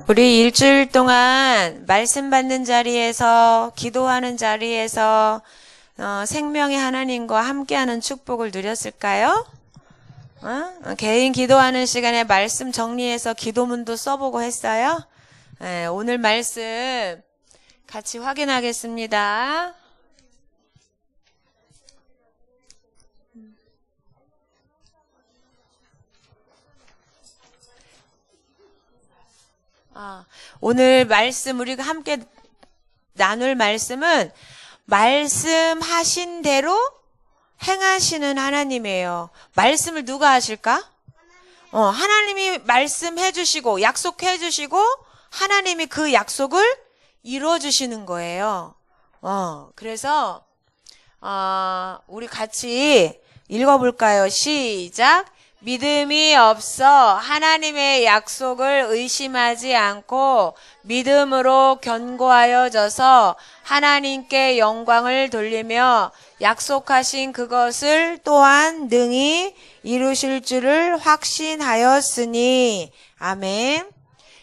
우리 일주일 동안 말씀 받는 자리에서, 기도하는 자리에서 생명의 하나님과 함께하는 축복을 누렸을까요? 개인 기도하는 시간에 말씀 정리해서 기도문도 써보고 했어요? 네, 오늘 말씀 같이 확인하겠습니다. 오늘 말씀 우리가 함께 나눌 말씀은 말씀하신 대로 행하시는 하나님이에요. 말씀을 누가 하실까? 하나님이 말씀해 주시고 약속해 주시고 하나님이 그 약속을 이루어 주시는 거예요. 그래서 우리 같이 읽어볼까요? 시작. 믿음이 없어 하나님의 약속을 의심하지 않고 믿음으로 견고하여져서 하나님께 영광을 돌리며 약속하신 그것을 또한 능히 이루실 줄을 확신하였으니. 아멘.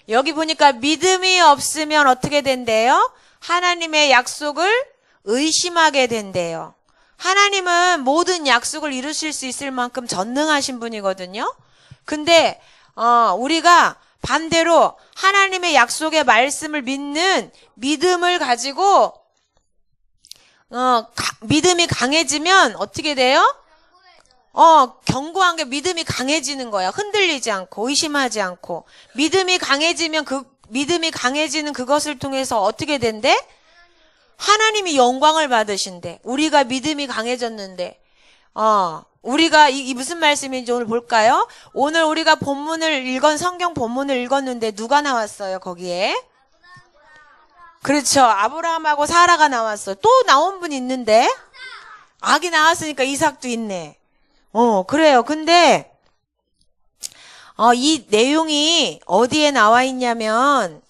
여기 보니까 믿음이 없으면 어떻게 된대요? 하나님의 약속을 의심하게 된대요. 하나님은 모든 약속을 이루실 수 있을 만큼 전능하신 분이거든요. 근데 우리가 반대로 하나님의 약속의 말씀을 믿는 믿음을 가지고 믿음이 강해지면 어떻게 돼요? 견고한 게 믿음이 강해지는 거야. 흔들리지 않고 의심하지 않고. 믿음이 강해지면 믿음이 강해지는 그것을 통해서 어떻게 된대? 하나님이 영광을 받으신대. 우리가 믿음이 강해졌는데. 우리가 이 무슨 말씀인지 오늘 볼까요? 오늘 우리가 성경 본문을 읽었는데 누가 나왔어요, 거기에? 그렇죠. 아브라함하고 사라가 나왔어. 또 나온 분 있는데? 아기 나왔으니까 이삭도 있네. 그래요. 근데, 이 내용이 어디에 나와 있냐면,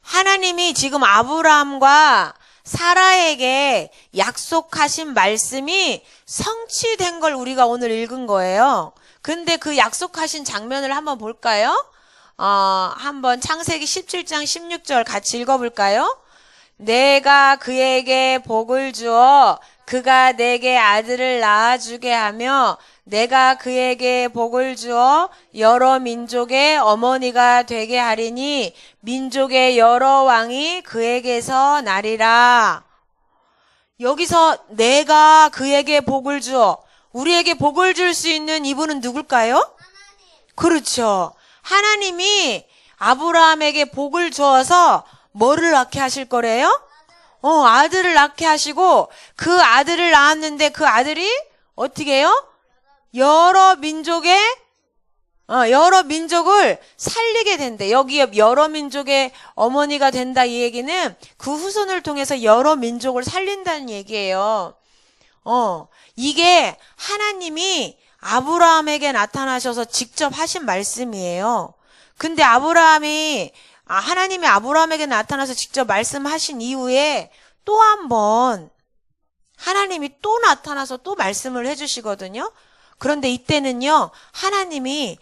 하나님이 지금 아브라함과 사라에게 약속하신 말씀이 성취된 걸 우리가 오늘 읽은 거예요. 근데 그 약속하신 장면을 한번 볼까요? 한번 창세기 17장 16절 같이 읽어볼까요? 내가 그에게 복을 주어 그가 내게 아들을 낳아주게 하며 내가 그에게 복을 주어 여러 민족의 어머니가 되게 하리니 민족의 여러 왕이 그에게서 나리라. 여기서 내가 그에게 복을 주어, 우리에게 복을 줄 수 있는 이분은 누굴까요? 하나님. 그렇죠. 하나님이 아브라함에게 복을 주어서 뭐를 낳게 하실 거래요? 아들을 낳게 하시고 그 아들을 낳았는데 그 아들이 어떻게 해요? 여러 민족을 살리게 된대. 여기에 여러 민족의 어머니가 된다 이 얘기는 그 후손을 통해서 여러 민족을 살린다는 얘기예요. 이게 하나님이 아브라함에게 나타나셔서 직접 하신 말씀이에요. 근데 하나님이 아브라함에게 나타나서 직접 말씀하신 이후에 또 한 번 하나님이 또 나타나서 또 말씀을 해주시거든요. 그런데 이때는요, 하나님이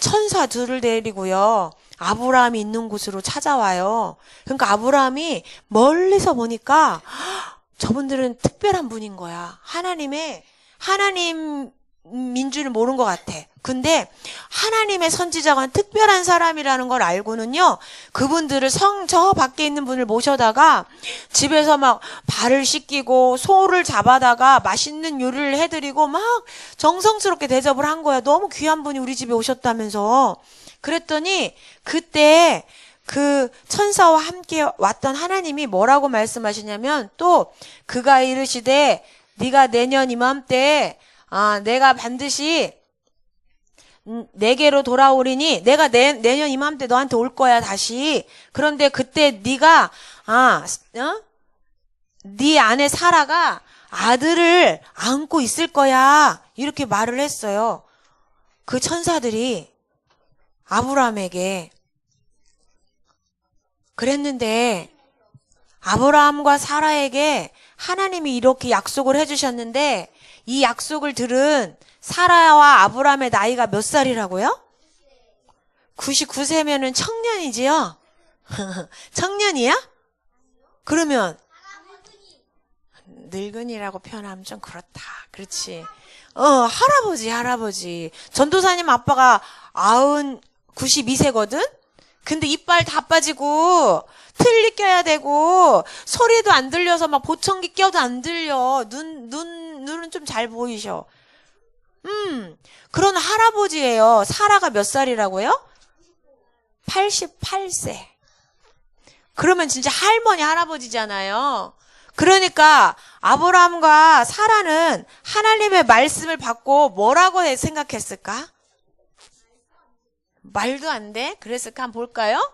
천사 둘을 데리고요, 아브라함이 있는 곳으로 찾아와요. 그러니까 아브라함이 멀리서 보니까 저분들은 특별한 분인 거야. 하나님인 줄을 모른 것 같아. 근데 하나님의 선지자가 특별한 사람이라는 걸 알고는요, 그분들을 저 밖에 있는 분을 모셔다가 집에서 막 발을 씻기고 소를 잡아다가 맛있는 요리를 해드리고 막 정성스럽게 대접을 한 거야. 너무 귀한 분이 우리 집에 오셨다면서. 그랬더니 그때 그 천사와 함께 왔던 하나님이 뭐라고 말씀하시냐면, 또 그가 이르시되 네가 내년 이맘때 내가 반드시 내게로 돌아오리니 내가 내년 이맘때 너한테 올 거야 다시. 그런데 그때 네가 네 아내 사라가 아들을 안고 있을 거야, 이렇게 말을 했어요. 그 천사들이 아브라함에게. 그랬는데 아브라함과 사라에게 하나님이 이렇게 약속을 해주셨는데 이 약속을 들은 사라와 아브라함의 나이가 몇 살이라고요? 99세면은 청년이지요? 청년이야? 그러면 늙은이라고 표현하면 좀 그렇다. 그렇지. 할아버지. 전도사님 아빠가 92세거든? 근데 이빨 다 빠지고, 틀니 껴야 되고, 소리도 안 들려서 막 보청기 껴도 안 들려. 눈은 좀 잘 보이셔. 그런 할아버지예요. 사라가 몇 살이라고요? 88세. 그러면 진짜 할머니, 할아버지잖아요. 그러니까 아브라함과 사라는 하나님의 말씀을 받고 뭐라고 생각했을까? 말도 안 돼? 그랬을까? 한번 볼까요?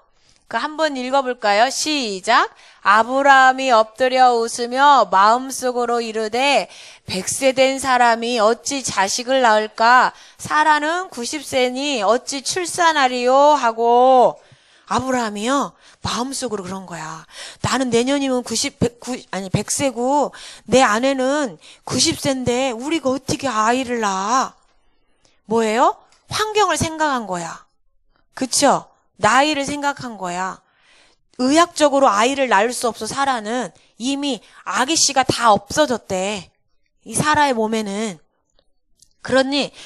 한번 읽어볼까요? 시작. 아브라함이 엎드려 웃으며 마음속으로 이르되 100세 된 사람이 어찌 자식을 낳을까? 사라는 90세니 어찌 출산하리요? 하고 아브라함이요. 마음속으로 그런 거야. 나는 내년이면 100세고 내 아내는 90세인데 우리가 어떻게 아이를 낳아? 뭐예요? 환경을 생각한 거야. 그쵸? 나이를 생각한 거야. 의학적으로 아이를 낳을 수 없어. 사라는 이미 아기씨가 다 없어졌대. 이 사라의 몸에는.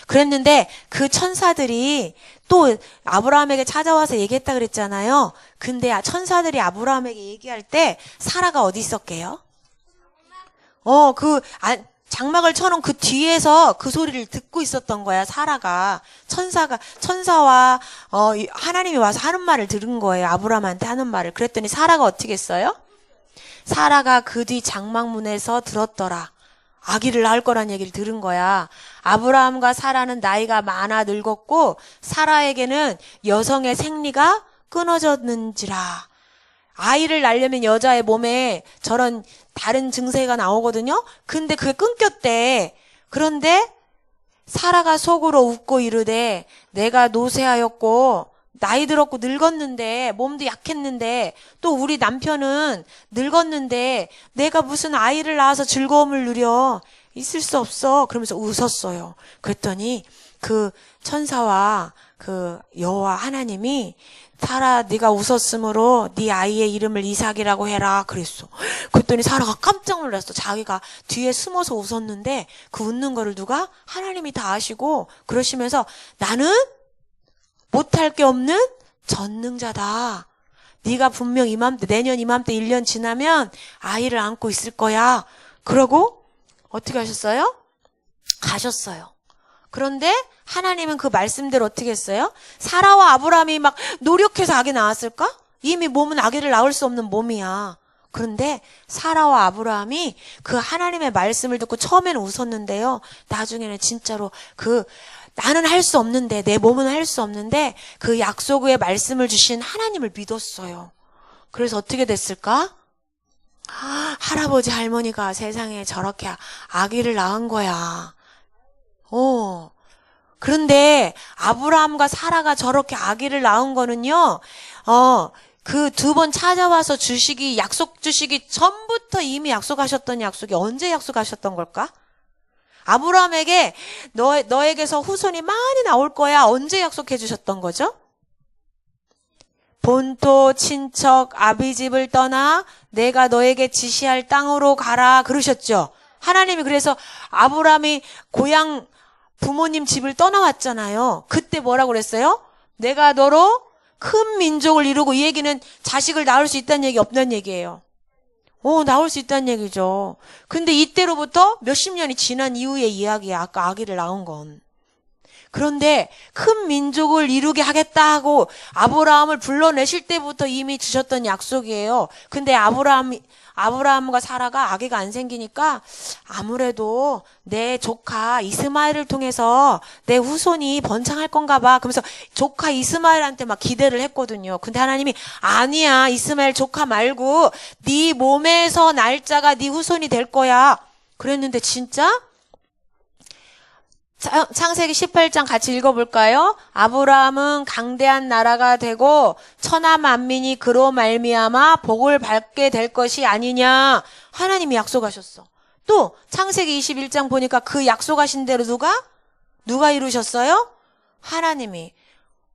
그랬는데 그 천사들이 또 아브라함에게 찾아와서 얘기했다 그랬잖아요. 근데 천사들이 아브라함에게 얘기할 때 사라가 어디 있었게요? 장막을 쳐놓은 그 뒤에서 그 소리를 듣고 있었던 거야, 사라가. 천사와, 하나님이 와서 하는 말을 들은 거예요. 아브라함한테 하는 말을. 그랬더니 사라가 어떻게 했어요? 사라가 그 뒤 장막문에서 들었더라. 아기를 낳을 거란 얘기를 들은 거야. 아브라함과 사라는 나이가 많아 늙었고, 사라에게는 여성의 생리가 끊어졌는지라. 아이를 낳으려면 여자의 몸에 저런 다른 증세가 나오거든요. 근데 그게 끊겼대. 그런데 사라가 속으로 웃고 이르되 내가 노쇠하였고 나이 들었고 늙었는데 몸도 약했는데 또 우리 남편은 늙었는데 내가 무슨 아이를 낳아서 즐거움을 누려. 있을 수 없어. 그러면서 웃었어요. 그랬더니 그 천사와 그 여호와 하나님이 사라 네가 웃었으므로 네 아이의 이름을 이삭이라고 해라 그랬어. 그랬더니 사라가 깜짝 놀랐어. 자기가 뒤에 숨어서 웃었는데 그 웃는 거를 누가? 하나님이 다 아시고 그러시면서 나는 못할 게 없는 전능자다. 네가 분명 내년 이맘때 1년 지나면 아이를 안고 있을 거야. 그러고 어떻게 하셨어요? 가셨어요. 그런데 하나님은 그 말씀대로 어떻게 했어요? 사라와 아브라함이 막 노력해서 아기 낳았을까? 이미 몸은 아기를 낳을 수 없는 몸이야. 그런데 사라와 아브라함이 그 하나님의 말씀을 듣고 처음에는 웃었는데요. 나중에는 진짜로 나는 할 수 없는데, 내 몸은 할 수 없는데 그 약속의 말씀을 주신 하나님을 믿었어요. 그래서 어떻게 됐을까? 할아버지 할머니가 세상에 저렇게 아기를 낳은 거야. 그런데 아브라함과 사라가 저렇게 아기를 낳은 거는요, 그 2번 찾아와서 약속 주시기 전부터 이미 약속하셨던 약속이 언제 약속하셨던 걸까? 아브라함에게 너에게서 후손이 많이 나올 거야. 언제 약속해 주셨던 거죠? 본토 친척 아비집을 떠나 내가 너에게 지시할 땅으로 가라 그러셨죠. 하나님이 그래서 아브라함이 고향 부모님 집을 떠나왔잖아요. 그때 뭐라고 그랬어요? 내가 너로 큰 민족을 이루고, 이 얘기는 자식을 낳을 수 있다는 얘기 없다는 얘기예요. 나올 수 있다는 얘기죠. 근데 이때로부터 몇십 년이 지난 이후의 이야기야. 아까 아기를 낳은 건. 그런데 큰 민족을 이루게 하겠다 하고 아브라함을 불러내실 때부터 이미 주셨던 약속이에요. 근데 아브라함과 사라가 아기가 안 생기니까 아무래도 내 조카 이스마엘을 통해서 내 후손이 번창할 건가 봐. 그러면서 조카 이스마엘한테 막 기대를 했거든요. 근데 하나님이 아니야. 이스마엘 조카 말고 네 몸에서 날짜가 네 후손이 될 거야. 그랬는데 진짜? 창세기 18장 같이 읽어볼까요? 아브라함은 강대한 나라가 되고 천하 만민이 그로 말미암아 복을 받게 될 것이 아니냐. 하나님이 약속하셨어. 또 창세기 21장 보니까 그 약속하신 대로 누가 이루셨어요? 하나님이.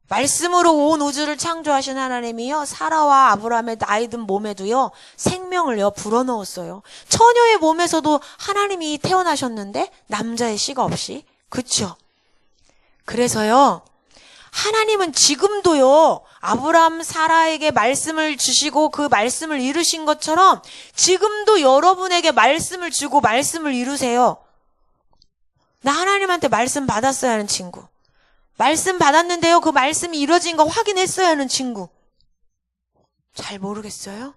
말씀으로 온 우주를 창조하신 하나님이요, 사라와 아브라함의 나이든 몸에도요 생명을요 불어넣었어요. 처녀의 몸에서도 하나님이 태어나셨는데 남자의 씨가 없이. 그쵸? 그래서요 하나님은 지금도요 아브라함 사라에게 말씀을 주시고 그 말씀을 이루신 것처럼 지금도 여러분에게 말씀을 주고 말씀을 이루세요. 나 하나님한테 말씀 받았어야 하는 친구, 말씀 받았는데요 그 말씀이 이루어진 거 확인했어야 하는 친구, 잘 모르겠어요?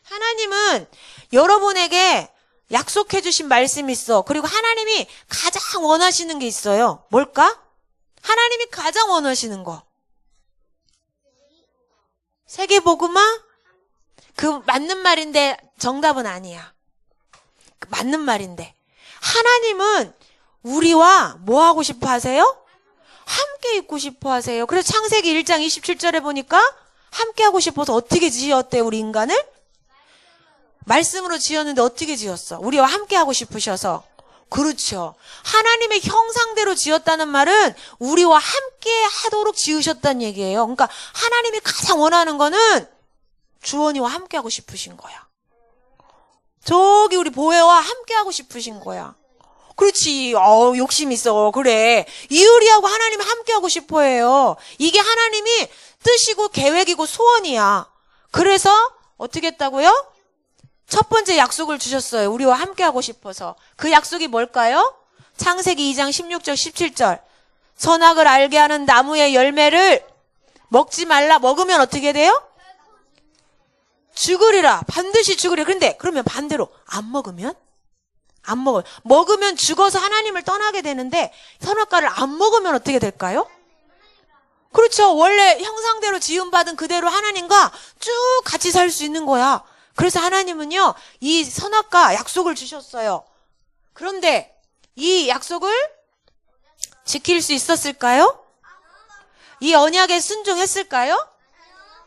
하나님은 여러분에게 약속해 주신 말씀이 있어. 그리고 하나님이 가장 원하시는 게 있어요. 뭘까? 하나님이 가장 원하시는 거. 세계복음화? 그 맞는 말인데 정답은 아니야. 맞는 말인데. 하나님은 우리와 뭐 하고 싶어 하세요? 함께 있고 싶어 하세요. 그래서 창세기 1장 27절에 보니까 함께 하고 싶어서 어떻게 지었대요, 우리 인간을? 말씀으로 지었는데 어떻게 지었어? 우리와 함께 하고 싶으셔서. 그렇죠. 하나님의 형상대로 지었다는 말은 우리와 함께 하도록 지으셨다는 얘기예요. 그러니까 하나님이 가장 원하는 거는 주원이와 함께 하고 싶으신 거야. 저기 우리 보혜와 함께 하고 싶으신 거야. 그렇지. 욕심 있어. 그래. 이효리하고 하나님이 함께 하고 싶어 해요. 이게 하나님이 뜻이고 계획이고 소원이야. 그래서 어떻게 했다고요? 첫 번째 약속을 주셨어요. 우리와 함께 하고 싶어서. 그 약속이 뭘까요? 창세기 2장 16절 17절. 선악을 알게 하는 나무의 열매를 먹지 말라. 먹으면 어떻게 돼요? 죽으리라. 반드시 죽으리라. 그런데 그러면 반대로 안 먹으면? 안 먹어요. 먹으면 죽어서 하나님을 떠나게 되는데 선악과를 안 먹으면 어떻게 될까요? 그렇죠. 원래 형상대로 지음받은 그대로 하나님과 쭉 같이 살 수 있는 거야. 그래서 하나님은요, 이 선악과 약속을 주셨어요. 그런데 이 약속을 지킬 수 있었을까요? 이 언약에 순종했을까요?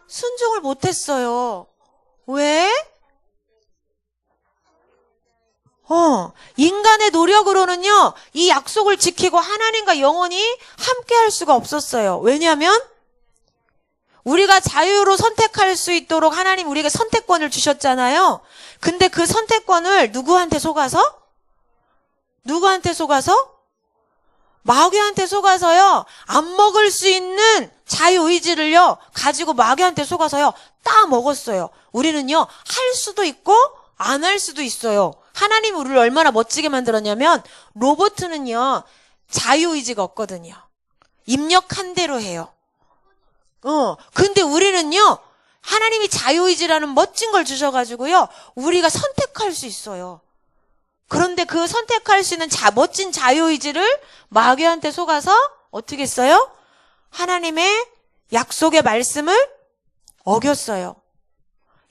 순종을 못했어요. 왜? 인간의 노력으로는요, 이 약속을 지키고 하나님과 영원히 함께 할 수가 없었어요. 왜냐하면 우리가 자유로 선택할 수 있도록 하나님 우리에게 선택권을 주셨잖아요. 근데 그 선택권을 누구한테 속아서? 마귀한테 속아서요. 안 먹을 수 있는 자유의지를요. 가지고 마귀한테 속아서요. 따 먹었어요. 우리는요. 할 수도 있고 안 할 수도 있어요. 하나님이 우리를 얼마나 멋지게 만들었냐면 로봇은요. 자유의지가 없거든요. 입력한 대로 해요. 근데 우리는요, 하나님이 자유의지라는 멋진 걸 주셔가지고요, 우리가 선택할 수 있어요. 그런데 그 선택할 수 있는 멋진 자유의지를 마귀한테 속아서 어떻게 했어요? 하나님의 약속의 말씀을 어겼어요.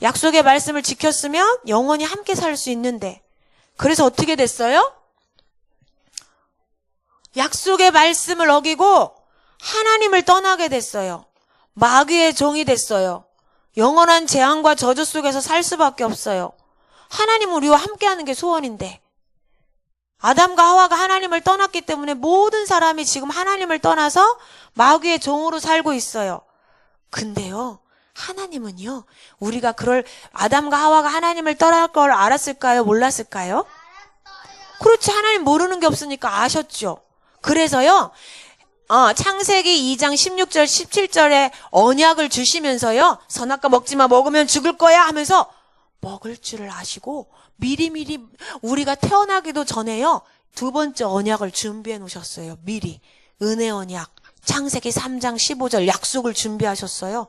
약속의 말씀을 지켰으면 영원히 함께 살 수 있는데, 그래서 어떻게 됐어요? 약속의 말씀을 어기고 하나님을 떠나게 됐어요. 마귀의 종이 됐어요. 영원한 재앙과 저주 속에서 살 수밖에 없어요. 하나님은 우리와 함께하는 게 소원인데 아담과 하와가 하나님을 떠났기 때문에 모든 사람이 지금 하나님을 떠나서 마귀의 종으로 살고 있어요. 근데요, 하나님은요, 우리가 그럴 아담과 하와가 하나님을 떠날 걸 알았을까요? 몰랐을까요? 그렇지. 하나님 모르는 게 없으니까 아셨죠. 그래서요, 창세기 2장 16절 17절에 언약을 주시면서요, 선악과 먹지 마, 먹으면 죽을 거야 하면서 먹을 줄을 아시고 미리미리 우리가 태어나기도 전에요, 두 번째 언약을 준비해 놓으셨어요. 미리. 은혜 언약. 창세기 3장 15절 약속을 준비하셨어요.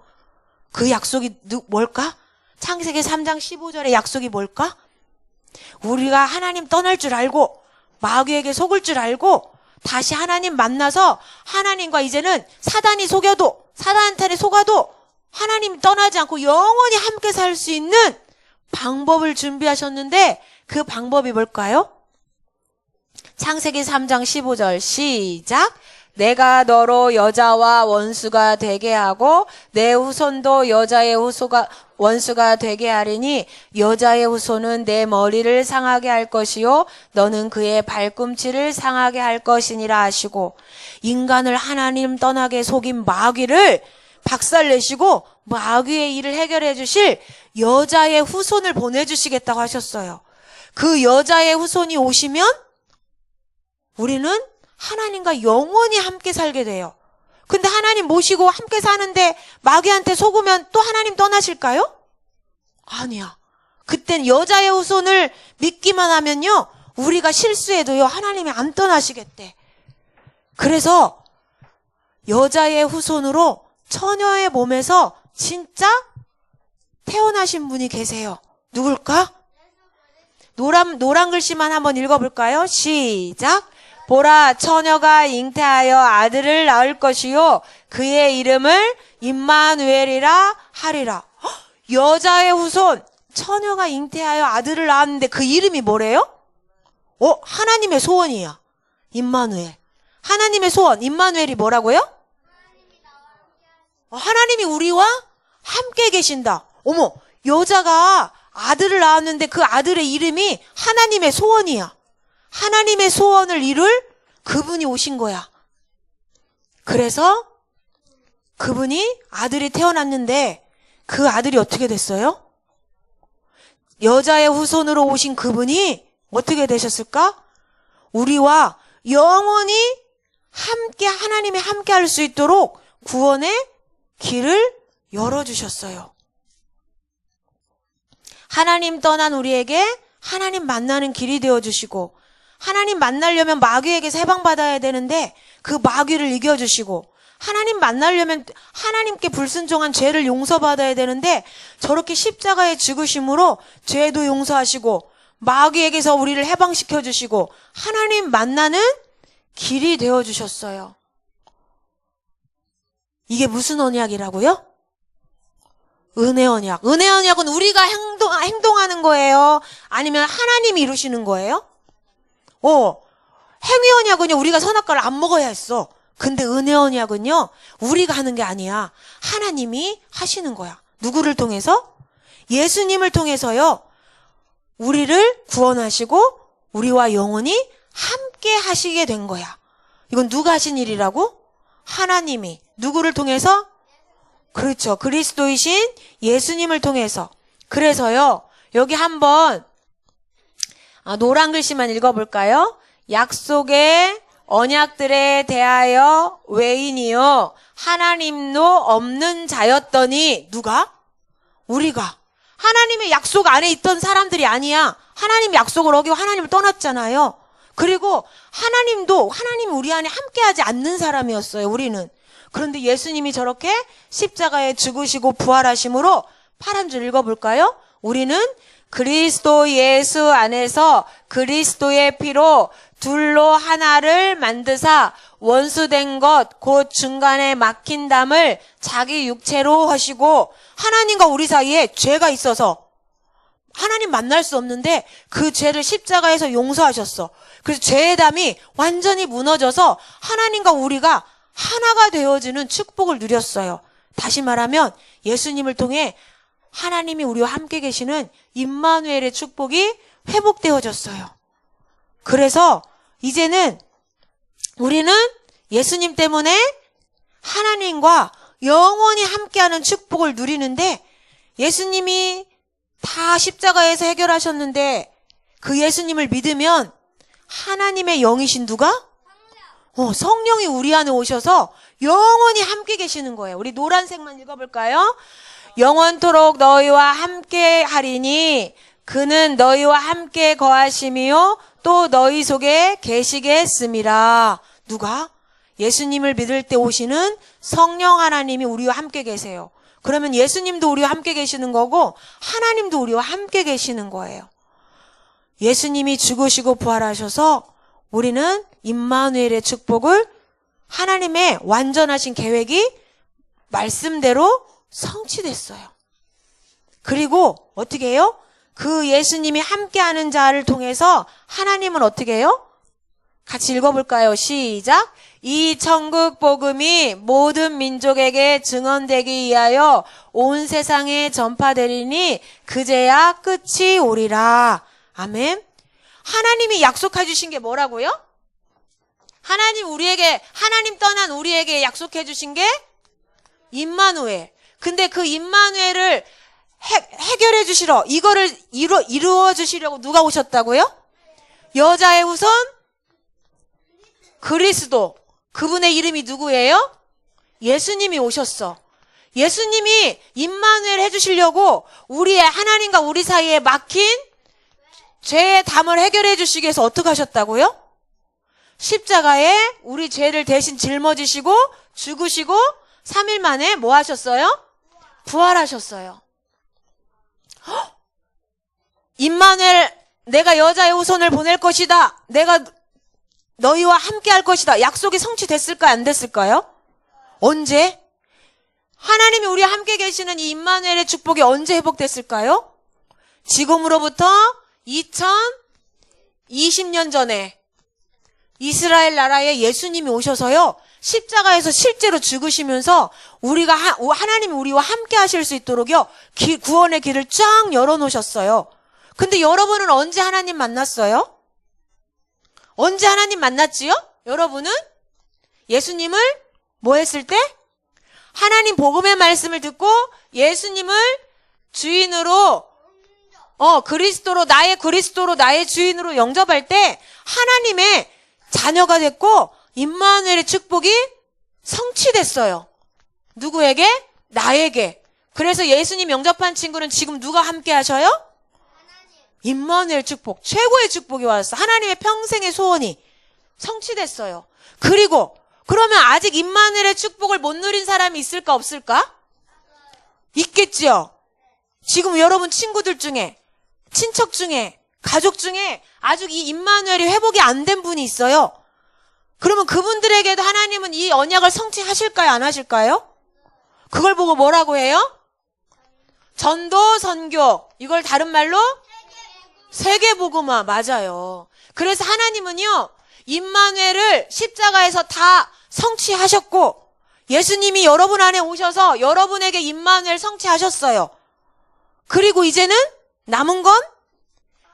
그 약속이 뭘까? 창세기 3장 15절의 약속이 뭘까? 우리가 하나님 떠날 줄 알고 마귀에게 속을 줄 알고 다시 하나님 만나서 하나님과 이제는 사단이 속여도 사단한테 속아도 하나님 떠나지 않고 영원히 함께 살 수 있는 방법을 준비하셨는데 그 방법이 뭘까요? 창세기 3장 15절 시작. 내가 너로 여자와 원수가 되게 하고 내 후손도 여자의 원수가 되게 하리니 여자의 후손은 내 머리를 상하게 할 것이요 너는 그의 발꿈치를 상하게 할 것이니라 하시고, 인간을 하나님 떠나게 속인 마귀를 박살내시고 마귀의 일을 해결해 주실 여자의 후손을 보내주시겠다고 하셨어요. 그 여자의 후손이 오시면 우리는 하나님과 영원히 함께 살게 돼요. 근데 하나님 모시고 함께 사는데 마귀한테 속으면 또 하나님 떠나실까요? 아니야. 그땐 여자의 후손을 믿기만 하면요, 우리가 실수해도요, 하나님이 안 떠나시겠대. 그래서 여자의 후손으로 처녀의 몸에서 진짜 태어나신 분이 계세요. 누굴까? 노란 글씨만 한번 읽어볼까요? 시작. 보라, 처녀가 잉태하여 아들을 낳을 것이요 그의 이름을 임마누엘이라 하리라. 여자의 후손, 처녀가 잉태하여 아들을 낳았는데 그 이름이 뭐래요? 하나님의 소원이야. 임마누엘. 하나님의 소원, 임마누엘이 뭐라고요? 하나님이 우리와 함께 계신다. 어머, 여자가 아들을 낳았는데 그 아들의 이름이 하나님의 소원이야. 하나님의 소원을 이룰 그분이 오신 거야. 그래서 그분이 아들이 태어났는데 그 아들이 어떻게 됐어요? 여자의 후손으로 오신 그분이 어떻게 되셨을까? 우리와 영원히 함께, 하나님이 함께 할 수 있도록 구원의 길을 열어주셨어요. 하나님 떠난 우리에게 하나님 만나는 길이 되어주시고, 하나님 만나려면 마귀에게서 해방받아야 되는데 그 마귀를 이겨주시고, 하나님 만나려면 하나님께 불순종한 죄를 용서받아야 되는데 저렇게 십자가에 죽으심으로 죄도 용서하시고 마귀에게서 우리를 해방시켜 주시고 하나님 만나는 길이 되어주셨어요. 이게 무슨 언약이라고요? 은혜 언약. 은혜 언약은 우리가 행동하는 거예요? 아니면 하나님이 이루시는 거예요? 행위 언약은요, 우리가 선악과를 안 먹어야 했어. 근데 은혜 언약은요, 우리가 하는 게 아니야. 하나님이 하시는 거야. 누구를 통해서? 예수님을 통해서요, 우리를 구원하시고 우리와 영원히 함께 하시게 된 거야. 이건 누가 하신 일이라고? 하나님이. 누구를 통해서? 그렇죠. 그리스도이신 예수님을 통해서. 그래서요, 여기 한번 노란 글씨만 읽어볼까요? 약속의 언약들에 대하여 외인이요 하나님도 없는 자였더니, 누가? 우리가. 하나님의 약속 안에 있던 사람들이 아니야. 하나님 약속을 어기고 하나님을 떠났잖아요. 그리고 하나님이 우리 안에 함께하지 않는 사람이었어요, 우리는. 그런데 예수님이 저렇게 십자가에 죽으시고 부활하심으로 파란 줄 읽어볼까요? 우리는 그리스도 예수 안에서 그리스도의 피로 둘로 하나를 만드사 원수된 것 곧 중간에 막힌 담을 자기 육체로 하시고, 하나님과 우리 사이에 죄가 있어서 하나님 만날 수 없는데 그 죄를 십자가에서 용서하셨어. 그래서 죄의 담이 완전히 무너져서 하나님과 우리가 하나가 되어지는 축복을 누렸어요. 다시 말하면 예수님을 통해 하나님이 우리와 함께 계시는 임마누엘의 축복이 회복되어졌어요. 그래서 이제는 우리는 예수님 때문에 하나님과 영원히 함께하는 축복을 누리는데, 예수님이 다 십자가에서 해결하셨는데 그 예수님을 믿으면 하나님의 영이신 누가? 성령이 우리 안에 오셔서 영원히 함께 계시는 거예요. 우리 노란색만 읽어볼까요? 영원토록 너희와 함께 하리니 그는 너희와 함께 거하심이요 또 너희 속에 계시게 했음이라. 누가? 예수님을 믿을 때 오시는 성령 하나님이 우리와 함께 계세요. 그러면 예수님도 우리와 함께 계시는 거고 하나님도 우리와 함께 계시는 거예요. 예수님이 죽으시고 부활하셔서 우리는 임마누엘의 축복을, 하나님의 완전하신 계획이 말씀대로 성취됐어요. 그리고 어떻게 해요? 그 예수님이 함께하는 자를 통해서 하나님은 어떻게 해요? 같이 읽어볼까요? 시작. 이 천국 복음이 모든 민족에게 증언되기 위하여 온 세상에 전파되리니 그제야 끝이 오리라. 아멘. 하나님이 약속해 주신 게 뭐라고요? 하나님 떠난 우리에게 약속해 주신 게 임마누엘. 근데 그 임마누엘을 해결해 주시러, 이거를 이루어 주시려고 누가 오셨다고요? 여자의 후손 그리스도. 그분의 이름이 누구예요? 예수님이 오셨어. 예수님이 임마누엘 해주시려고 하나님과 우리 사이에 막힌 죄의 담을 해결해 주시기 위해서 어떻게 하셨다고요? 십자가에 우리 죄를 대신 짊어지시고 죽으시고 3일 만에 뭐 하셨어요? 부활하셨어요. 임마누엘, 내가 여자의 후손을 보낼 것이다. 내가 너희와 함께 할 것이다. 약속이 성취됐을까요? 안 됐을까요? 언제? 하나님이 우리와 함께 계시는 이 임마누엘의 축복이 언제 회복됐을까요? 지금으로부터 2020년 전에 이스라엘 나라에 예수님이 오셔서요, 십자가에서 실제로 죽으시면서 하나님이 우리와 함께 하실 수 있도록요, 구원의 길을 쫙 열어놓으셨어요. 근데 여러분은 언제 하나님 만났어요? 언제 하나님 만났지요? 여러분은 예수님을 뭐 했을 때? 하나님 복음의 말씀을 듣고 예수님을 주인으로, 그리스도로, 나의 주인으로 영접할 때 하나님의 자녀가 됐고 임마누엘의 축복이 성취됐어요. 누구에게? 나에게. 그래서 예수님 영접한 친구는 지금 누가 함께 하셔요? 임마누엘 축복, 최고의 축복이 왔어. 하나님의 평생의 소원이 성취됐어요. 그러면 아직 임마누엘의 축복을 못 누린 사람이 있을까 없을까? 있겠지요. 지금 여러분 친구들 중에, 친척 중에, 가족 중에 아직 이 임마누엘이 회복이 안 된 분이 있어요. 그러면 그분들에게도 하나님은 이 언약을 성취하실까요? 안 하실까요? 그걸 보고 뭐라고 해요? 전도, 선교. 이걸 다른 말로? 세계복음화. 맞아요. 그래서 하나님은요, 임마누엘을 십자가에서 다 성취하셨고 예수님이 여러분 안에 오셔서 여러분에게 임마누엘 성취하셨어요. 그리고 이제는 남은 건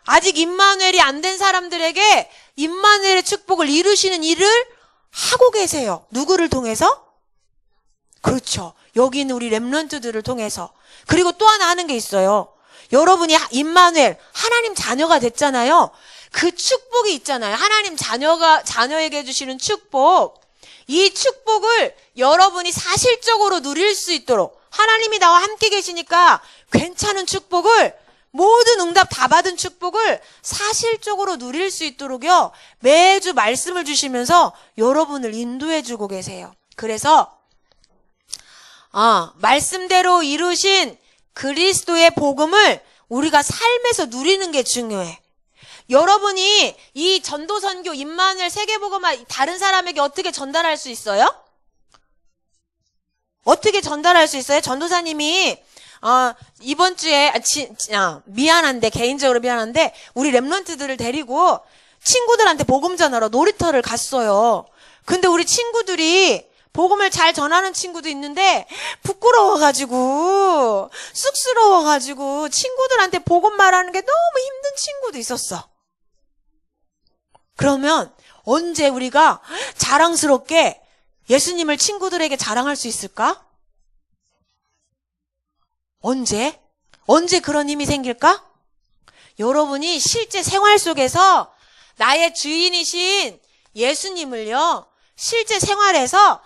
아직 임마누엘이 안 된 사람들에게 임마누엘의 축복을 이루시는 일을 하고 계세요. 누구를 통해서? 그렇죠. 여기 있는 우리 렘넌트들을 통해서. 그리고 또 하나 하는 게 있어요. 여러분이 임마누엘, 하나님 자녀가 됐잖아요. 그 축복이 있잖아요. 하나님 자녀에게 주시는 축복. 이 축복을 여러분이 사실적으로 누릴 수 있도록, 하나님이 나와 함께 계시니까 괜찮은 축복을, 모든 응답 다 받은 축복을 사실적으로 누릴 수 있도록요, 매주 말씀을 주시면서 여러분을 인도해 주고 계세요. 그래서 말씀대로 이루신 그리스도의 복음을 우리가 삶에서 누리는 게 중요해. 여러분이 이 전도선교, 임마누엘, 세계복음화 다른 사람에게 어떻게 전달할 수 있어요? 어떻게 전달할 수 있어요? 전도사님이 이번 주에 개인적으로 미안한데 우리 렘넌트들을 데리고 친구들한테 복음 전하러 놀이터를 갔어요. 근데 우리 친구들이 복음을 잘 전하는 친구도 있는데 부끄러워가지고 쑥스러워가지고 친구들한테 복음 말하는 게 너무 힘든 친구도 있었어. 그러면 언제 우리가 자랑스럽게 예수님을 친구들에게 자랑할 수 있을까? 언제 그런 힘이 생길까? 여러분이 실제 생활 속에서 나의 주인이신 예수님을요, 실제 생활에서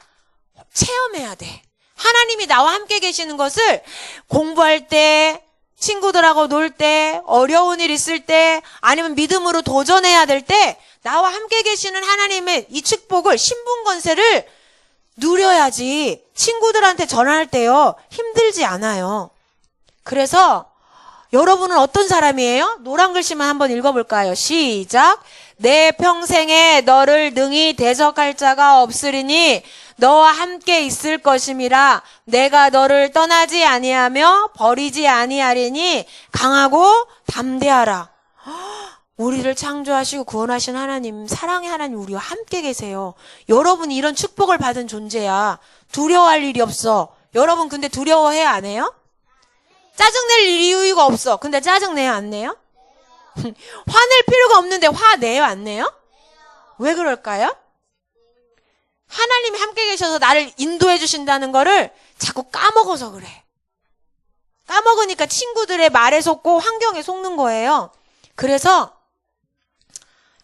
체험해야 돼. 하나님이 나와 함께 계시는 것을 공부할 때, 친구들하고 놀 때, 어려운 일 있을 때, 아니면 믿음으로 도전해야 될 때 나와 함께 계시는 하나님의 이 축복을, 신분권세를 누려야지 친구들한테 전할 때요, 힘들지 않아요. 그래서 여러분은 어떤 사람이에요? 노란 글씨만 한번 읽어볼까요? 시작. 내 평생에 너를 능히 대적할 자가 없으리니 너와 함께 있을 것임이라. 내가 너를 떠나지 아니하며 버리지 아니하리니 강하고 담대하라. 우리를 창조하시고 구원하신 하나님, 사랑의 하나님 우리와 함께 계세요. 여러분이 이런 축복을 받은 존재야. 두려워할 일이 없어. 여러분 근데 두려워해야 안 해요? 짜증낼 이유가 없어. 근데 짜증내요 안 내요? 화낼 필요가 없는데 화내요 안 내요? 왜 그럴까요? 하나님이 함께 계셔서 나를 인도해 주신다는 거를 자꾸 까먹어서 그래. 까먹으니까 친구들의 말에 속고 환경에 속는 거예요. 그래서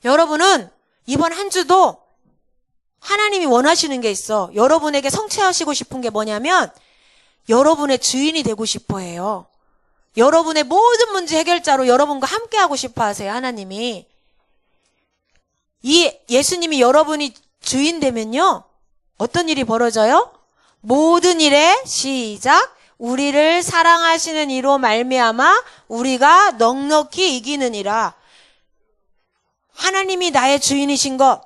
여러분은 이번 한 주도 하나님이 원하시는 게 있어. 여러분에게 성취하시고 싶은 게 뭐냐면 여러분의 주인이 되고 싶어 해요. 여러분의 모든 문제 해결자로 여러분과 함께 하고 싶어 하세요. 하나님이. 이 예수님이 여러분이 주인 되면요. 어떤 일이 벌어져요? 모든 일에 시작. 우리를 사랑하시는 이로 말미암아 우리가 넉넉히 이기느니라. 하나님이 나의 주인이신 것,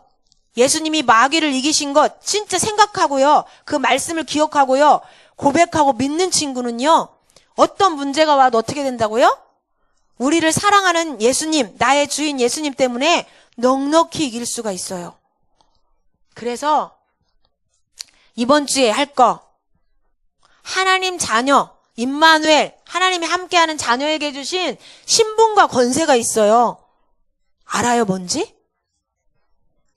예수님이 마귀를 이기신 것 진짜 생각하고요. 그 말씀을 기억하고요. 고백하고 믿는 친구는요. 어떤 문제가 와도 어떻게 된다고요? 우리를 사랑하는 예수님, 나의 주인 예수님 때문에 넉넉히 이길 수가 있어요. 그래서 이번 주에 할 거, 하나님 자녀, 임마누엘, 하나님이 함께하는 자녀에게 주신 신분과 권세가 있어요. 알아요, 뭔지?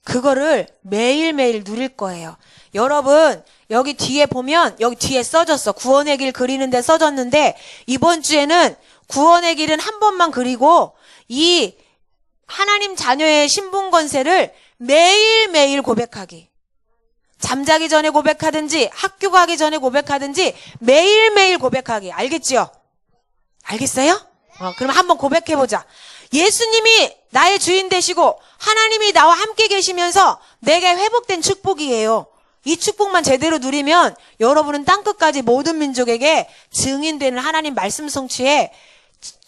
그거를 매일매일 누릴 거예요. 여러분, 여기 뒤에 보면, 여기 뒤에 써졌어. 구원의 길 그리는데 써졌는데, 이번 주에는 구원의 길은 한 번만 그리고, 이 하나님 자녀의 신분 권세를 매일매일 고백하기. 잠자기 전에 고백하든지, 학교 가기 전에 고백하든지, 매일매일 고백하기. 알겠지요? 알겠어요? 그럼 한번 고백해보자. 예수님이 나의 주인 되시고 하나님이 나와 함께 계시면서 내게 회복된 축복이에요. 이 축복만 제대로 누리면 여러분은 땅끝까지 모든 민족에게 증인되는 하나님 말씀 성취의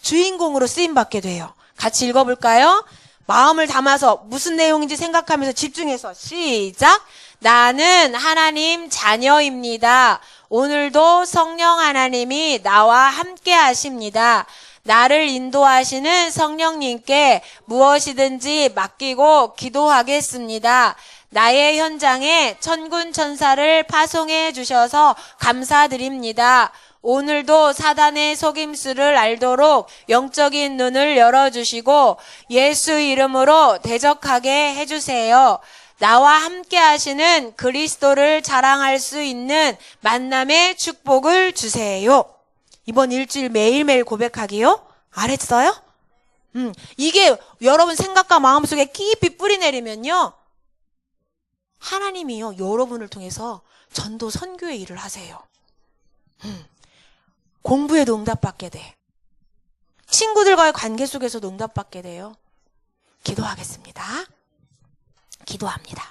주인공으로 쓰임받게 돼요. 같이 읽어볼까요? 마음을 담아서 무슨 내용인지 생각하면서 집중해서 시작! 나는 하나님 자녀입니다. 오늘도 성령 하나님이 나와 함께 하십니다. 나를 인도하시는 성령님께 무엇이든지 맡기고 기도하겠습니다. 나의 현장에 천군 천사를 파송해 주셔서 감사드립니다. 오늘도 사단의 속임수를 알도록 영적인 눈을 열어주시고 예수 이름으로 대적하게 해주세요. 나와 함께 하시는 그리스도를 자랑할 수 있는 만남의 축복을 주세요. 이번 일주일 매일매일 고백하기요? 알았어요? 이게 여러분 생각과 마음속에 깊이 뿌리내리면요. 하나님이요. 여러분을 통해서 전도 선교의 일을 하세요. 공부에도 응답받게 돼. 친구들과의 관계 속에서도 응답받게 돼요. 기도하겠습니다. 기도합니다.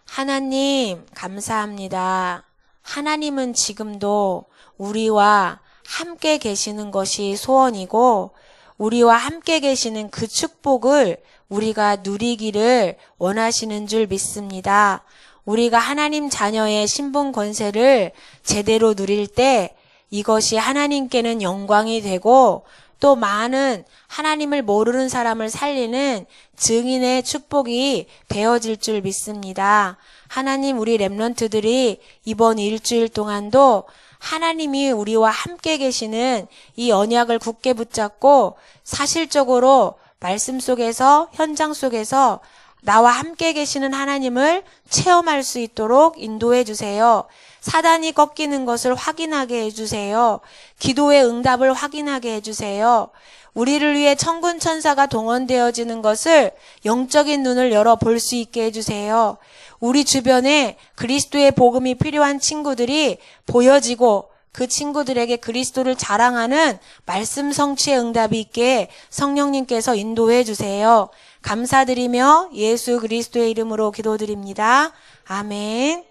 하나님 감사합니다. 하나님은 지금도 우리와 함께 계시는 것이 소원이고 우리와 함께 계시는 그 축복을 우리가 누리기를 원하시는 줄 믿습니다. 우리가 하나님 자녀의 신분 권세를 제대로 누릴 때 이것이 하나님께는 영광이 되고 또 많은 하나님을 모르는 사람을 살리는 증인의 축복이 되어질 줄 믿습니다. 하나님 우리 렘넌트들이 이번 일주일 동안도 하나님이 우리와 함께 계시는 이 언약을 굳게 붙잡고 사실적으로 말씀 속에서 현장 속에서 나와 함께 계시는 하나님을 체험할 수 있도록 인도해 주세요. 사단이 꺾이는 것을 확인하게 해주세요. 기도의 응답을 확인하게 해주세요. 우리를 위해 천군 천사가 동원되어지는 것을 영적인 눈을 열어 볼 수 있게 해주세요. 우리 주변에 그리스도의 복음이 필요한 친구들이 보여지고 그 친구들에게 그리스도를 자랑하는 말씀 성취의 응답이 있게 성령님께서 인도해 주세요. 감사드리며 예수 그리스도의 이름으로 기도드립니다. 아멘.